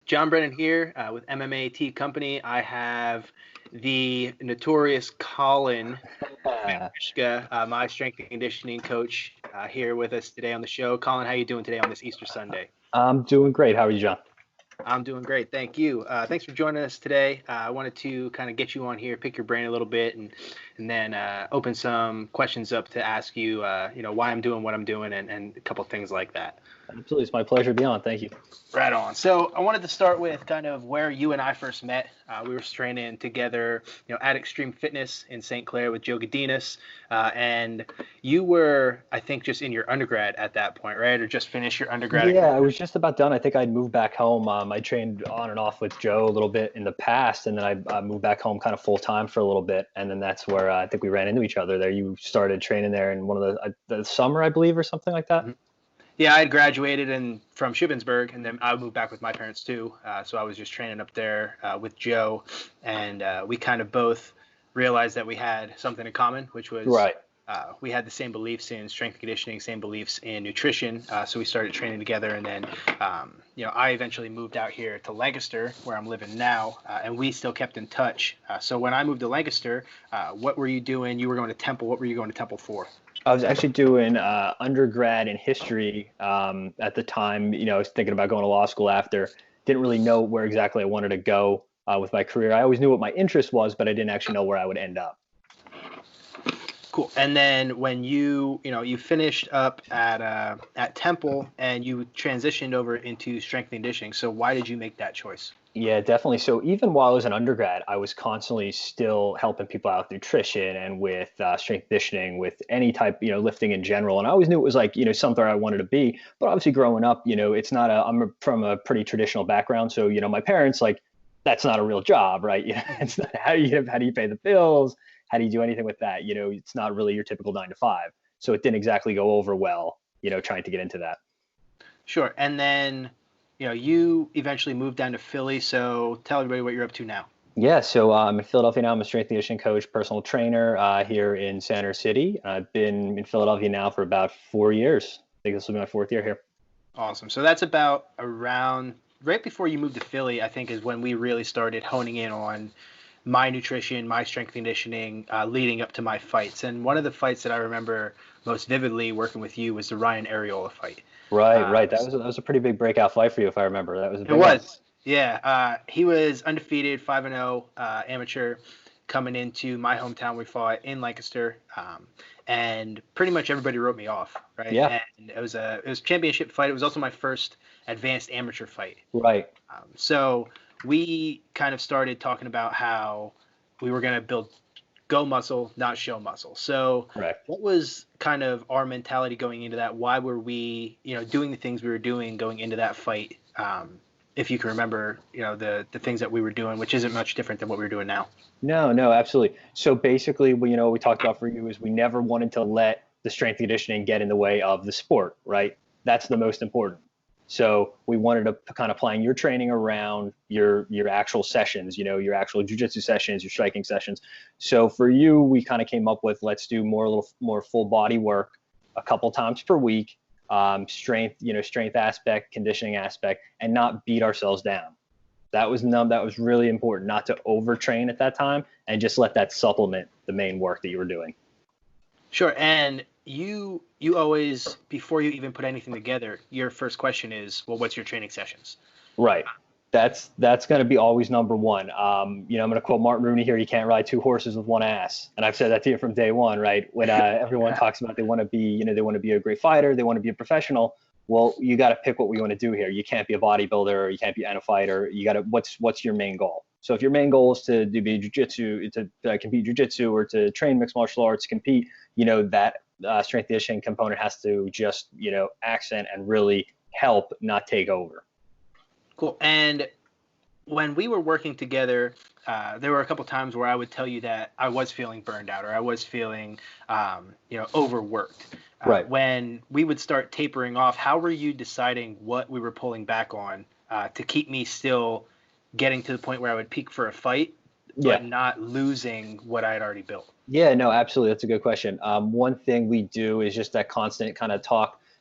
John Brennan here with MMA Company. I have the notorious Colin Fedoriska, my strength and conditioning coach, here with us today on the show. Colin, how you doing today on this Easter Sunday? I'm doing great. How are you, John? I'm doing great. Thank you. Thanks for joining us today. I wanted to kind of get you on here, pick your brain a little bit, and then open some questions up to ask you, why I'm doing what I'm doing and a couple things like that. Absolutely. It's my pleasure to be on. Thank you. Right on. So I wanted to start with kind of where you and I first met. We were training together, at Extreme Fitness in St. Clair with Joe Gadinas. And you were, I think, just in your undergrad at that point, right? Or just finished your undergrad? Yeah, I was just about done. I think I'd moved back home. I trained on and off with Joe a little bit in the past, and then I moved back home kind of full time for a little bit. And then that's where I think we ran into each other there. You started training there in one of the summer, I believe, or something like that. Mm-hmm. Yeah, I had graduated from Shippensburg, and then I moved back with my parents too. So I was just training up there with Joe, and we kind of both realized that we had something in common, which was right. We had the same beliefs in strength and conditioning, same beliefs in nutrition. So we started training together, and then I eventually moved out here to Lancaster, where I'm living now, and we still kept in touch. So when I moved to Lancaster, what were you doing? You were going to Temple. What were you going to Temple for? I was actually doing undergrad in history at the time. I was thinking about going to law school after. Didn't really know where exactly I wanted to go with my career. I always knew what my interest was, but I didn't actually know where I would end up. Cool. And then when you finished up at Temple and you transitioned over into strength and conditioning. So why did you make that choice? Yeah, definitely. So even while I was an undergrad, I was constantly still helping people out with nutrition and with strength conditioning, with any type, lifting in general. And I always knew it was like, something I wanted to be. But obviously growing up, I'm from a pretty traditional background. So, my parents, like, that's not a real job, right? It's not, how do you pay the bills? How do you do anything with that? It's not really your typical 9 to 5. So it didn't exactly go over well, trying to get into that. Sure. And then you eventually moved down to Philly. So tell everybody what you're up to now. Yeah, so I'm in Philadelphia now. I'm a strength and conditioning coach, personal trainer here in Center City. I've been in Philadelphia now for about 4 years. I think this will be my 4th year here. Awesome. So that's about around right before you moved to Philly, I think, is when we really started honing in on my nutrition, my strength conditioning, leading up to my fights. And one of the fights that I remember most vividly working with you was the Ryan Ariola fight. Right. That was a pretty big breakout fight for you, if I remember. That was a big one. Yeah. He was undefeated, 5-0 amateur, coming into my hometown. We fought in Lancaster, and pretty much everybody wrote me off. Right. Yeah. And it was a championship fight. It was also my first advanced amateur fight. Right. So we kind of started talking about how we were going to build go muscle, not show muscle. So Correct. What was kind of our mentality going into that? Why were we, doing the things we were doing going into that fight? If you can remember, the things that we were doing, which isn't much different than what we're doing now. No, absolutely. So basically, what we talked about for you is we never wanted to let the strength and conditioning get in the way of the sport, right? That's the most important. So we wanted to kind of plan your training around your actual sessions, your actual jiu-jitsu sessions, your striking sessions. So for you, we kind of came up with, let's do a little more full body work a couple times per week, strength aspect, conditioning aspect, and not beat ourselves down. That was really important, not to overtrain at that time and just let that supplement the main work that you were doing. Sure. And you always, before you even put anything together, your first question is, well, what's your training sessions? Right. That's going to be always number one. I'm going to quote Martin Rooney here. You can't ride 2 horses with 1 ass. And I've said that to you from day one, right? When everyone talks about they want to be a great fighter, they want to be a professional. Well, you got to pick what we want to do here. You can't be a bodybuilder, or you can't be a fighter. You got to, what's your main goal? So if your main goal is to be jiu-jitsu, to compete jiu-jitsu, or to train mixed martial arts, compete, that strength conditioning component has to just, accent and really help, not take over. Cool. And when we were working together, there were a couple times where I would tell you that I was feeling burned out, or I was feeling, overworked. Right. When we would start tapering off, how were you deciding what we were pulling back on to keep me still getting to the point where I would peak for a fight, but not losing what I had already built? Yeah, no, absolutely. That's a good question. One thing we do is just that constant kind of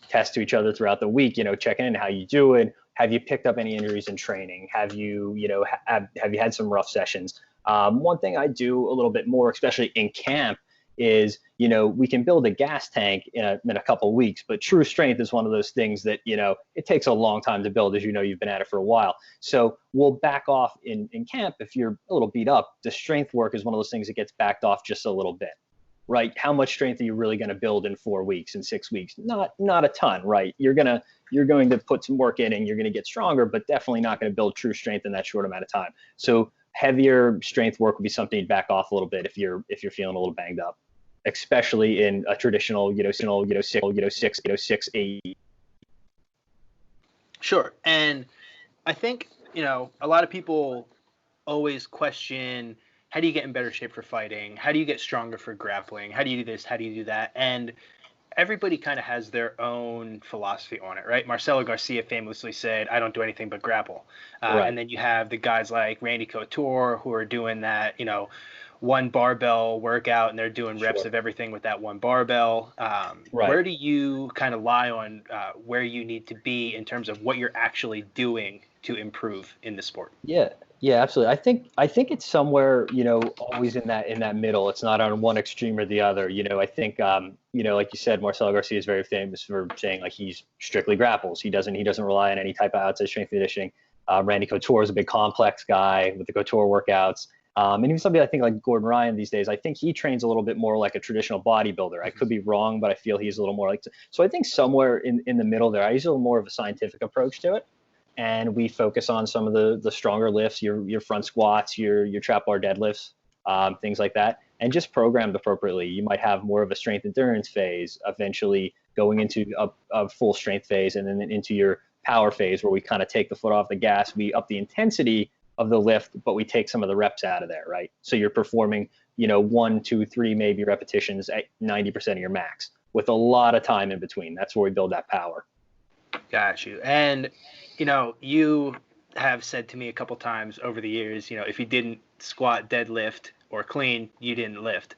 test to each other throughout the week, checking in how you doing, Have you picked up any injuries in training? Have you, have you had some rough sessions? One thing I do a little bit more, especially in camp, is, we can build a gas tank in a couple of weeks, but true strength is one of those things that, it takes a long time to build, as you've been at it for a while. So we'll back off in camp if you're a little beat up. The strength work is one of those things that gets backed off just a little bit, right? How much strength are you really going to build in 4 weeks, in 6 weeks? Not a ton, right? You're going to put some work in and you're going to get stronger, but definitely not going to build true strength in that short amount of time. So heavier strength work would be something you'd back off a little bit if you're feeling a little banged up, especially in a traditional, 6, 8. Sure. And I think, a lot of people always question, how do you get in better shape for fighting? How do you get stronger for grappling? How do you do this? How do you do that? And everybody kind of has their own philosophy on it, right? Marcelo Garcia famously said, I don't do anything but grapple. Right. And then you have the guys like Randy Couture who are doing that, one barbell workout, and they're doing reps of everything with that one barbell. Right. Where do you kind of lie on where you need to be in terms of what you're actually doing to improve in the sport? Yeah, absolutely. I think it's somewhere, always in that middle. It's not on one extreme or the other. I think, like you said, Marcelo Garcia is very famous for saying like he's strictly grapples. He doesn't rely on any type of outside strength conditioning. Randy Couture is a big complex guy with the Couture workouts. And even somebody I think like Gordon Ryan these days, I think he trains a little bit more like a traditional bodybuilder. I could be wrong, but I feel he's a little more like, so I think somewhere in the middle there, I use a little more of a scientific approach to it. And we focus on some of the stronger lifts, your front squats, your trap bar deadlifts, things like that, and just programmed appropriately. You might have more of a strength endurance phase, eventually going into a full strength phase, and then into your power phase where we kind of take the foot off the gas. We up the intensity of the lift, but we take some of the reps out of there, right? So you're performing, 1, 2, 3 maybe repetitions at 90% of your max with a lot of time in between. That's where we build that power. Got you. And, you have said to me a couple times over the years, if you didn't squat, deadlift, or clean, you didn't lift.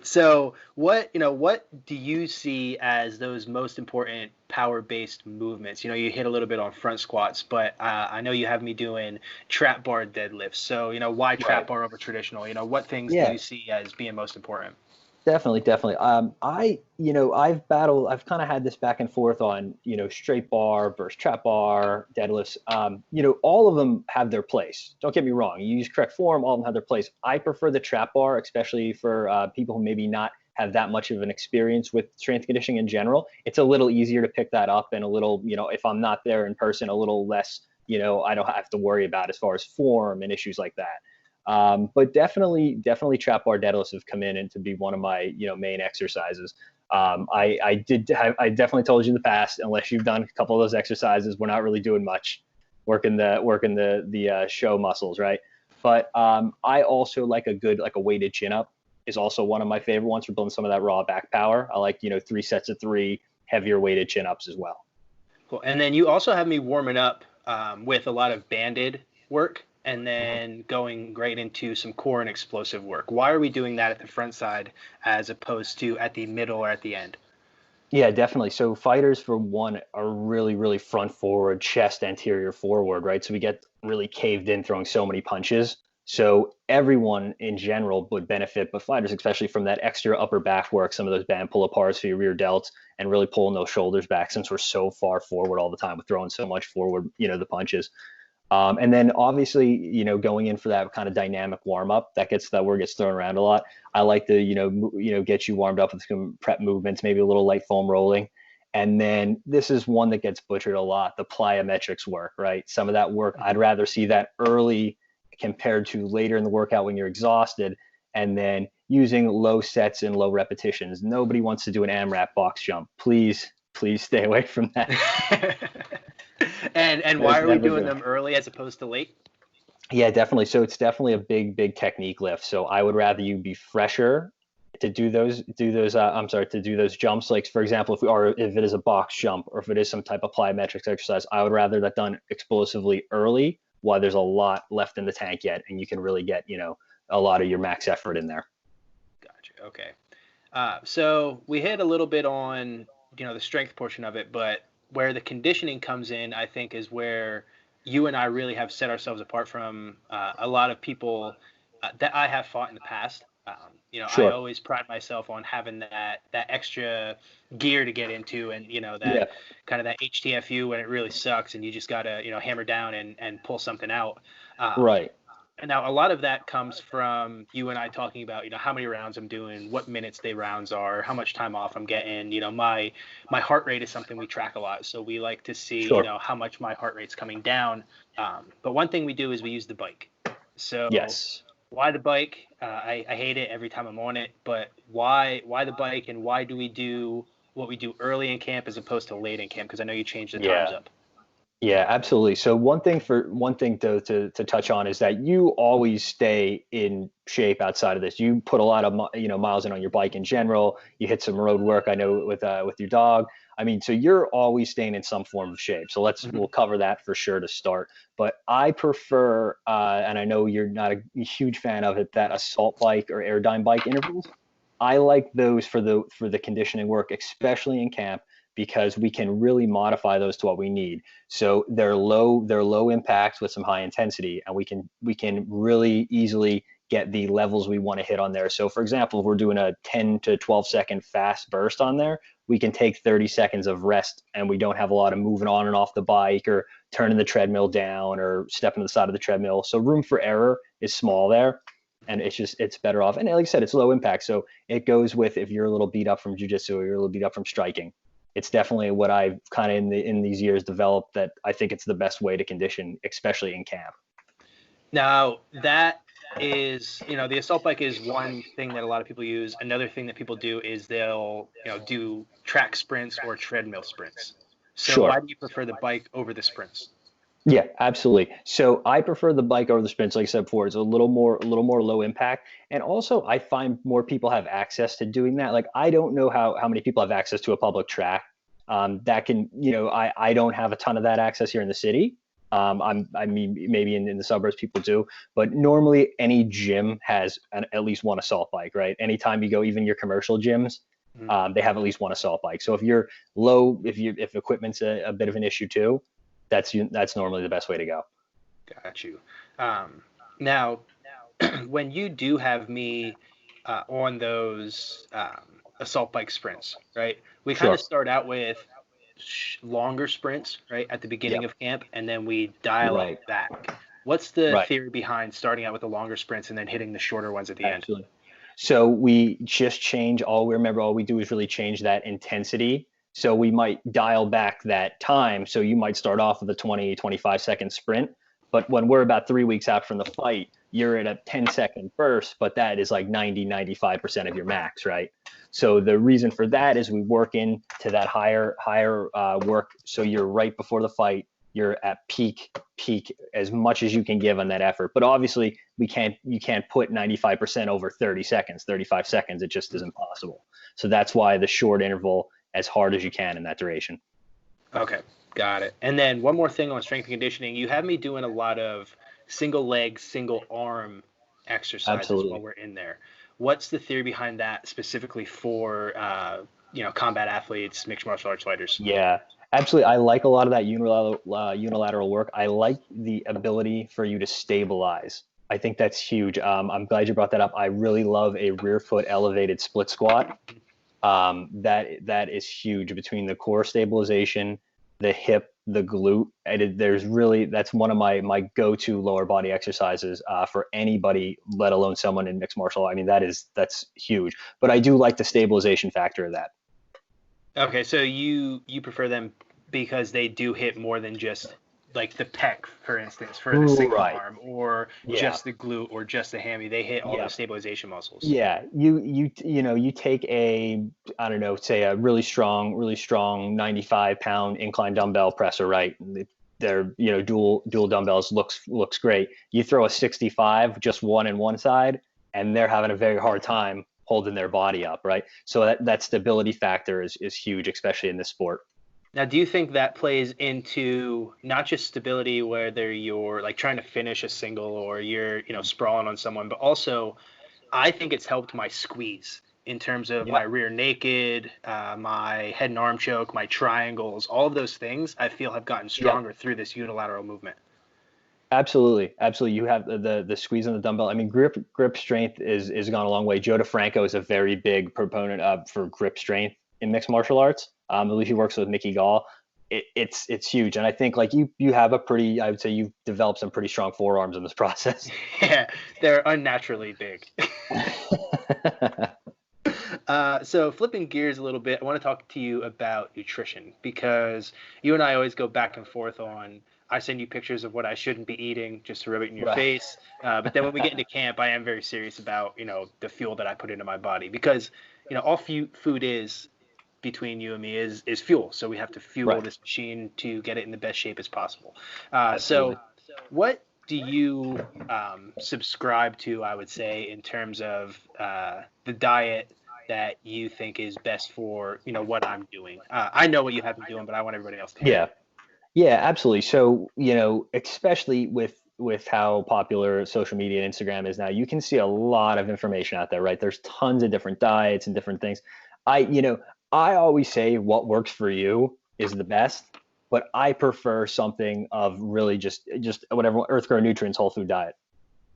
So what do you see as those most important power-based movements? You hit a little bit on front squats, but I know you have me doing trap bar deadlifts. So, why trap bar over traditional? What things do you see as being most important? Definitely. I've kind of had this back and forth on, straight bar versus trap bar, deadlifts. All of them have their place. Don't get me wrong. You use correct form, all of them have their place. I prefer the trap bar, especially for people who maybe not have that much of an experience with strength conditioning in general. It's a little easier to pick that up and a little, if I'm not there in person, a little less, I don't have to worry about as far as form and issues like that. But definitely trap bar deadlifts have come in and to be one of my, main exercises. I definitely told you in the past, unless you've done a couple of those exercises, we're not really doing much working the show muscles, right? But, I also like a weighted chin up is also one of my favorite ones for building some of that raw back power. I like, 3 sets of 3 heavier weighted chin ups as well. Cool. And then you also have me warming up, with a lot of banded work, and then going right into some core and explosive work. Why are we doing that at the front side as opposed to at the middle or at the end? Yeah, definitely. So fighters, for one, are really, really front forward, chest anterior forward, right? So we get really caved in throwing so many punches. So everyone in general would benefit, but fighters especially, from that extra upper back work, some of those band pull apart for your rear delts, and really pulling those shoulders back, since we're so far forward all the time with throwing so much forward, the punches. And then obviously, going in for that kind of dynamic warm up, that word gets thrown around a lot. I like to, get you warmed up with some prep movements, maybe a little light foam rolling. And then this is one that gets butchered a lot, the plyometrics work, right? Some of that work, I'd rather see that early compared to later in the workout when you're exhausted, and then using low sets and low repetitions. Nobody wants to do an AMRAP box jump. Please stay away from that. And why are we doing them early as opposed to late? Yeah, definitely. So it's definitely a big technique lift. So I would rather you be fresher to do those jumps. Like, for example, if it is a box jump, or if it is some type of plyometrics exercise, I would rather that done explosively early while there's a lot left in the tank yet, and you can really get, a lot of your max effort in there. Gotcha. Okay. So we hit a little bit on, the strength portion of it, but where the conditioning comes in, I think, is where you and I really have set ourselves apart from a lot of people that I have fought in the past. I Sure. always pride myself on having that extra gear to get into, and that Yeah. kind of that HTFU when it really sucks, and you just gotta hammer down and pull something out. Um, Right. and now a lot of that comes from you and I talking about, how many rounds I'm doing, what minutes they rounds are, how much time off I'm getting. My heart rate is something we track a lot, so we like to see, Sure. how much my heart rate's coming down. But one thing we do is we use the bike. So Yes. why the bike? I hate it every time I'm on it, but why the bike, and why do we do what we do early in camp as opposed to late in camp? Because I know you changed the times Yeah. up. Yeah, absolutely. So one thing to touch on is that you always stay in shape outside of this. You put a lot of miles in on your bike in general. You hit some road work, I know, with your dog. I mean, so you're always staying in some form of shape. So we'll cover that for sure to start. But I prefer, and I know you're not a huge fan of it, that assault bike or airdyne bike intervals. I like those for the conditioning work, especially in camp, because we can really modify those to what we need. So they're low impact with some high intensity, and we can really easily get the levels we want to hit on there. So for example, if we're doing a 10 to 12 second fast burst on there, we can take 30 seconds of rest, and we don't have a lot of moving on and off the bike or turning the treadmill down or stepping to the side of the treadmill. So room for error is small there, and it's better off. And like I said, it's low impact. So it goes with, if you're a little beat up from jiu-jitsu or you're a little beat up from striking, it's definitely what I've kind of in these years developed, that I think it's the best way to condition, especially in camp. Now, that is, the assault bike is one thing that a lot of people use. Another thing that people do is they'll, do track sprints or treadmill sprints. So Sure. why do you prefer the bike over the sprints? Yeah, absolutely. So I prefer the bike over the sprints. Like I said before, it's a little more low impact. And also I find more people have access to doing that. Like, I don't know how many people have access to a public track. That can, I don't have a ton of that access here in the city. I mean, maybe in the suburbs people do, but normally any gym has at least one assault bike, right? Anytime you go, even your commercial gyms, Mhm. they have at least one assault bike. So if you're low, if equipment's a bit of an issue too, that's normally the best way to go. Got you. Now, when you do have me on those assault bike sprints, right? We kind of Sure. start out with longer sprints, right, at the beginning Yep. of camp, and then we dial Right. it back. What's the Right. theory behind starting out with the longer sprints and then hitting the shorter ones at the end? Absolutely. So we just change all we do is really change that intensity. So we might dial back that time. So you might start off with a 20, 25-second sprint, but when we're about 3 weeks out from the fight, you're at a 10-second burst, but that is like 90, 95% of your max, right? So the reason for that is we work into that higher work. So you're right before the fight, you're at peak as much as you can give on that effort. But obviously you can't put 95% over 30 seconds, 35 seconds. It just isn't possible. So that's why the short interval, as hard as you can in that duration. Okay, got it. And then one more thing on strength and conditioning. You have me doing a lot of single leg, single arm exercises while Absolutely. we're in there. What's the theory behind that specifically for combat athletes, mixed martial arts fighters? Yeah, absolutely. I like a lot of that unilateral work. I like the ability for you to stabilize. I think that's huge. I'm glad you brought that up. I really love a rear foot elevated split squat. That is huge between the core stabilization, the hip, the glute. That's one of my go-to lower body exercises for anybody, let alone someone in mixed martial art. I mean, that's huge. But I do like the stabilization factor of that. Okay, so you prefer them because they do hit more than just like the pec, for instance, for the single Right. arm, or Yeah. just the glute, or just the hammy. They hit all Yeah. those stabilization muscles. Yeah, you take a, I don't know, say a really strong 95-pound incline dumbbell presser, right? They're, dual dumbbells, looks great. You throw a 65, just one in one side, and they're having a very hard time holding their body up, right? So that stability factor is huge, especially in this sport. Now, do you think that plays into not just stability, whether you're like trying to finish a single or you're, sprawling on someone, but also I think it's helped my squeeze. in terms of my rear naked, my head and arm choke, my triangles, all of those things I feel have gotten stronger through this unilateral movement. Absolutely. Absolutely. You have the squeeze on the dumbbell. I mean, grip strength is gone a long way. Joe DeFranco is a very big proponent for grip strength in mixed martial arts. I believe he works with Mickey Gall. It's huge. And I think like you have I would say you've developed some pretty strong forearms in this process. Yeah, they're unnaturally big. So flipping gears a little bit, I want to talk to you about nutrition, because you and I always go back and forth on, I send you pictures of what I shouldn't be eating just to rub it in your face. But then when we get into camp, I am very serious about, the fuel that I put into my body, because, all food is, between you and me, is fuel. So we have to fuel this machine to get it in the best shape as possible. So what do you subscribe to, I would say, in terms of the diet that you think is best for, what I'm doing? I know what you have been doing, but I want everybody else to hear. Yeah, absolutely. So, especially with how popular social media and Instagram is now, you can see a lot of information out there, right? There's tons of different diets and different things. I always say what works for you is the best, but I prefer something of really just whatever Earth Grow Nutrients whole food diet.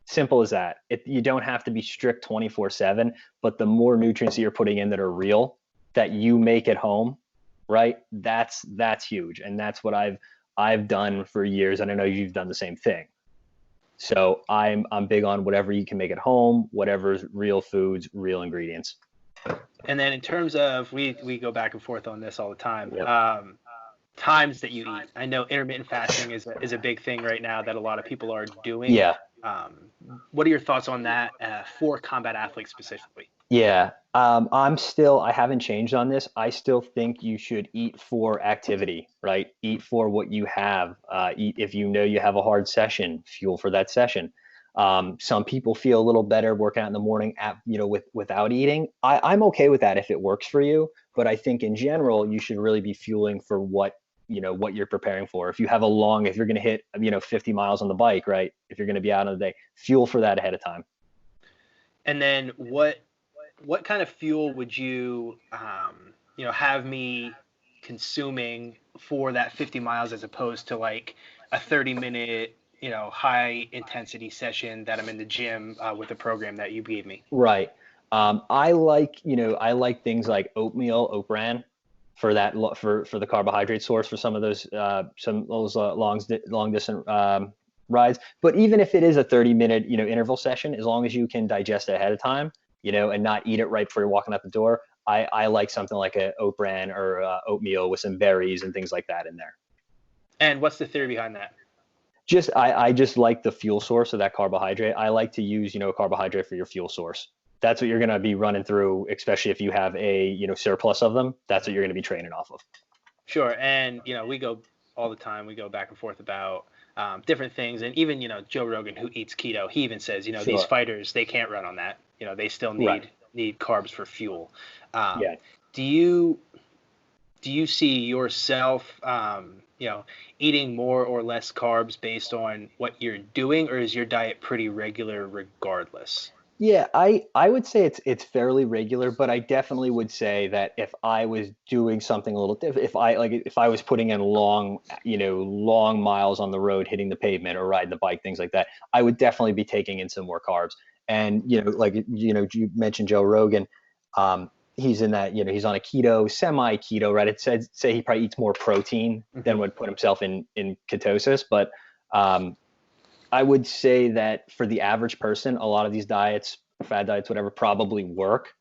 Simple as that. You don't have to be strict 24/7, but the more nutrients that you're putting in that are real, that you make at home, right? That's huge. And that's what I've done for years. And I know you've done the same thing. So I'm big on whatever you can make at home, whatever's real foods, real ingredients. And then in terms of, we go back and forth on this all the time. Times that you eat. I know intermittent fasting is a big thing right now that a lot of people are doing. Yeah. What are your thoughts on that for combat athletes specifically? Yeah. I haven't changed on this. I still think you should eat for activity, right? Eat for what you have. Eat if you know you have a hard session, fuel for that session. Some people feel a little better working out in the morning without eating. I'm okay with that if it works for you, but I think in general, you should really be fueling for what you're preparing for. If you're going to hit, 50 miles on the bike, right? If you're going to be out on the day, fuel for that ahead of time. And then what kind of fuel would you, have me consuming for that 50 miles as opposed to like a 30-minute, high intensity session that I'm in the gym with the program that you gave me? Right. I like things like oatmeal, oat bran for that, for the carbohydrate source for some of those long distance rides. But even if it is a 30-minute, interval session, as long as you can digest it ahead of time, and not eat it right before you're walking out the door, I like something like a oat bran or oatmeal with some berries and things like that in there. And what's the theory behind that? I just like the fuel source of that carbohydrate. I like to use, a carbohydrate for your fuel source. That's what you're going to be running through, especially if you have a, surplus of them. That's what you're going to be training off of. Sure. And, we go all the time. We go back and forth about different things. And even, Joe Rogan, who eats keto, he even says, Sure. These fighters, they can't run on that. They still need carbs for fuel. Do you see yourself, eating more or less carbs based on what you're doing, or is your diet pretty regular regardless? Yeah, I would say it's fairly regular, but I definitely would say that if I was doing something a little different, if I was putting in long miles on the road, hitting the pavement or riding the bike, things like that, I would definitely be taking in some more carbs. And you mentioned Joe Rogan, he's in that, he's on a keto, semi-keto, right? It said say he probably eats more protein than would put himself in ketosis, but I would say that for the average person, a lot of these diets, fad diets, whatever, probably work.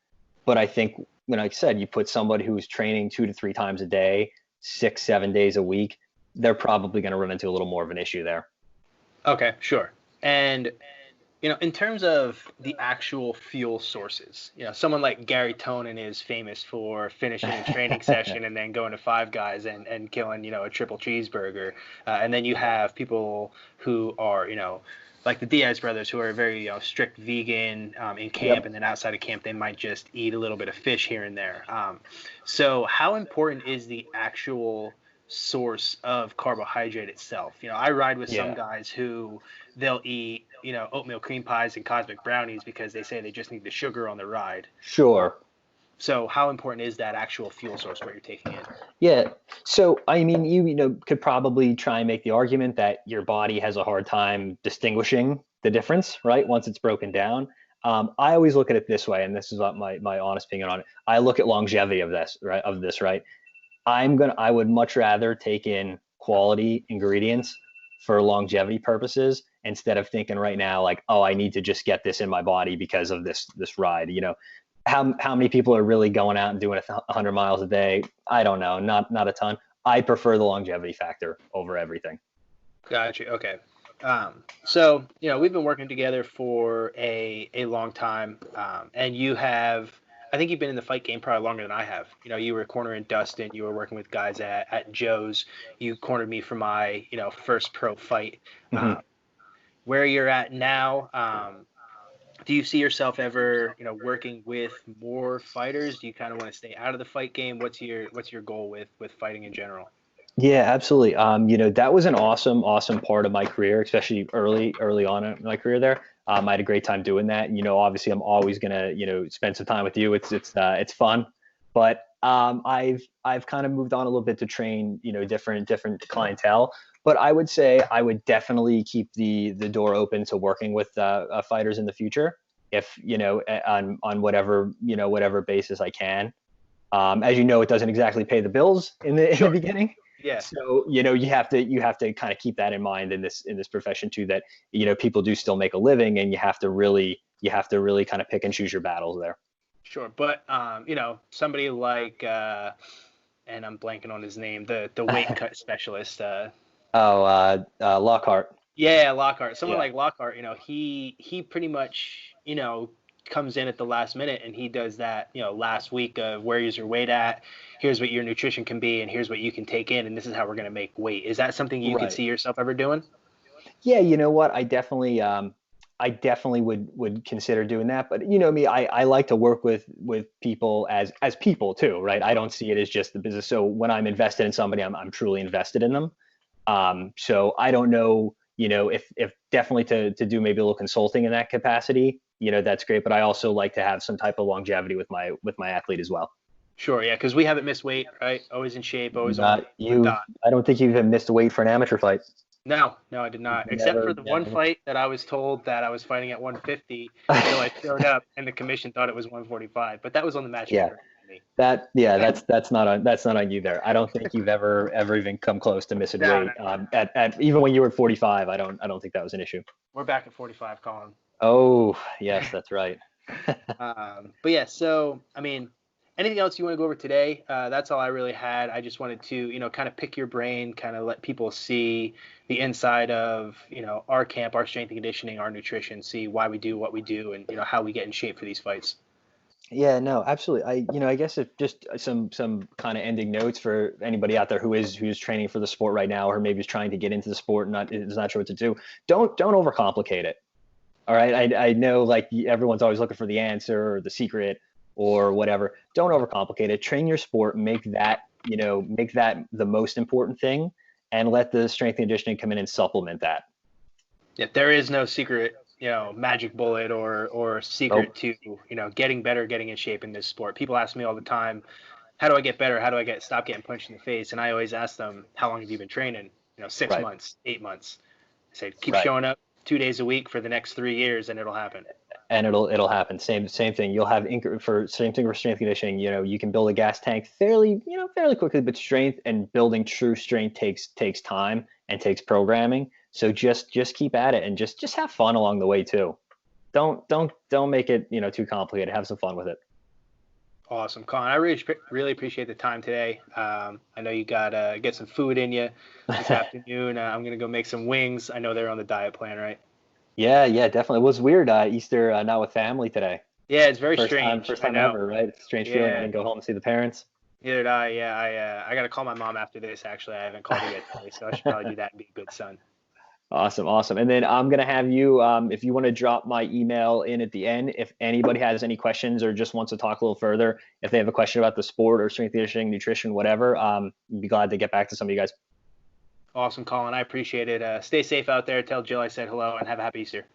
But I think, like I said, you put somebody who's training 2 to 3 times a day, 6-7 days a week, they're probably going to run into a little more of an issue there. Okay, sure. And, in terms of the actual fuel sources, someone like Gary Tonin is famous for finishing a training session and then going to Five Guys and killing, a triple cheeseburger. And then you have people who are, like the Diaz brothers, who are very strict vegan in camp, and then outside of camp, they might just eat a little bit of fish here and there. So how important is the actual source of carbohydrate itself? I ride with some guys who they'll eat, oatmeal cream pies and cosmic brownies because they say they just need the sugar on the ride. Sure. So how important is that actual fuel source, what you're taking in? Yeah. So, I mean, you could probably try and make the argument that your body has a hard time distinguishing the difference, right? Once it's broken down. I always look at it this way, and this is what my honest opinion on it. I look at longevity of this, right? I would much rather take in quality ingredients for longevity purposes instead of thinking right now like, oh, I need to just get this in my body because of this ride. How many people are really going out and doing 100 miles a day? I don't know, not a ton. I prefer the longevity factor over everything. Gotcha. Okay. So, we've been working together for a long time, and I think you've been in the fight game probably longer than I have. You were cornering Dustin, you were working with guys at Joe's, you cornered me for my, first pro fight. Mm-hmm. Where you're at now, do you see yourself ever, working with more fighters? Do you kind of want to stay out of the fight game? What's your goal with fighting in general? Yeah, absolutely. That was an awesome part of my career, especially early on in my career there. I had a great time doing that. Obviously I'm always gonna, spend some time with you. It's fun, but I've kind of moved on a little bit to train, different clientele. But I would say I would definitely keep the door open to working with fighters in the future, if on whatever basis I can. As you know, it doesn't exactly pay the bills in the beginning. Yeah. So, you have to kind of keep that in mind in this profession too, that, people do still make a living, and you have to really kind of pick and choose your battles there. Sure. But, somebody like, and I'm blanking on his name, the weight cut specialist. Lockhart. Yeah, Lockhart. Someone Yeah. like Lockhart, he pretty much, comes in at the last minute, and he does that, last week of where's your weight at, here's what your nutrition can be, and here's what you can take in, and this is how we're going to make weight. Is that something you could Right. see yourself ever doing? Yeah, you know what? I definitely would consider doing that. But me, I like to work with people as people too, right? I don't see it as just the business. So when I'm invested in somebody, I'm truly invested in them. So I don't know, if definitely to do maybe a little consulting in that capacity, that's great. But I also like to have some type of longevity with my athlete as well. Sure, yeah, because we haven't missed weight, right? Always in shape, always on Not you. dot. I don't think you've even missed a weight for an amateur fight. No, no, I did not. Except for the one Never. fight that I was told that I was fighting at 150 until I showed up and the commission thought it was 145. But that was on the match Yeah. paper for me. That's not on you there. I don't think you've ever even come close to missing No, weight. no. At even when you were at 45, I don't think that was an issue. We're back at 45, Colin. Oh, yes, that's right. But yeah, so I mean, anything else you want to go over today? That's all I really had. I just wanted to, kind of pick your brain, kind of let people see the inside of, our camp, our strength and conditioning, our nutrition, see why we do what we do, and how we get in shape for these fights. Yeah, no, absolutely. I guess if just some kind of ending notes for anybody out there who's training for the sport right now, or maybe is trying to get into the sport and is not sure what to do. Don't overcomplicate it. All right. I know like everyone's always looking for the answer or the secret or whatever. Don't overcomplicate it. Train your sport, make that the most important thing, and let the strength and conditioning come in and supplement that. Yeah, there is no secret, magic bullet or secret Nope. to, getting better, getting in shape in this sport. People ask me all the time, how do I get better? How do I stop getting punched in the face? And I always ask them, how long have you been training? 6 Right. months, 8 months. I say, keep Right. showing up 2 days a week for the next 3 years, and it'll happen. And it'll happen. Same thing. You'll have same thing for strength conditioning. You can build a gas tank fairly quickly, but strength and building true strength takes time and takes programming. So just keep at it and just have fun along the way too. Don't make it too complicated. Have some fun with it. Awesome, Colin. I really appreciate the time today. I know you got get some food in you this afternoon. I'm gonna go make some wings. I know they're on the diet plan, right? Yeah, definitely. It was weird. Easter not with family today. Yeah, it's very First strange. first I time know. ever, right? It's a strange feeling. I Yeah, didn't go home to see the parents. neither did I. Yeah, I got to call my mom after this. Actually, I haven't called her yet today, so I should probably do that and be a good son. Awesome. And then I'm gonna have you, if you want to drop my email in at the end, if anybody has any questions or just wants to talk a little further, if they have a question about the sport or strength conditioning, nutrition, whatever, I'd be glad to get back to some of you guys. Awesome, Colin. I appreciate it. Stay safe out there. Tell Jill I said hello and have a happy Easter.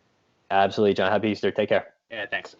Absolutely, John. Happy Easter. Take care. Yeah, thanks.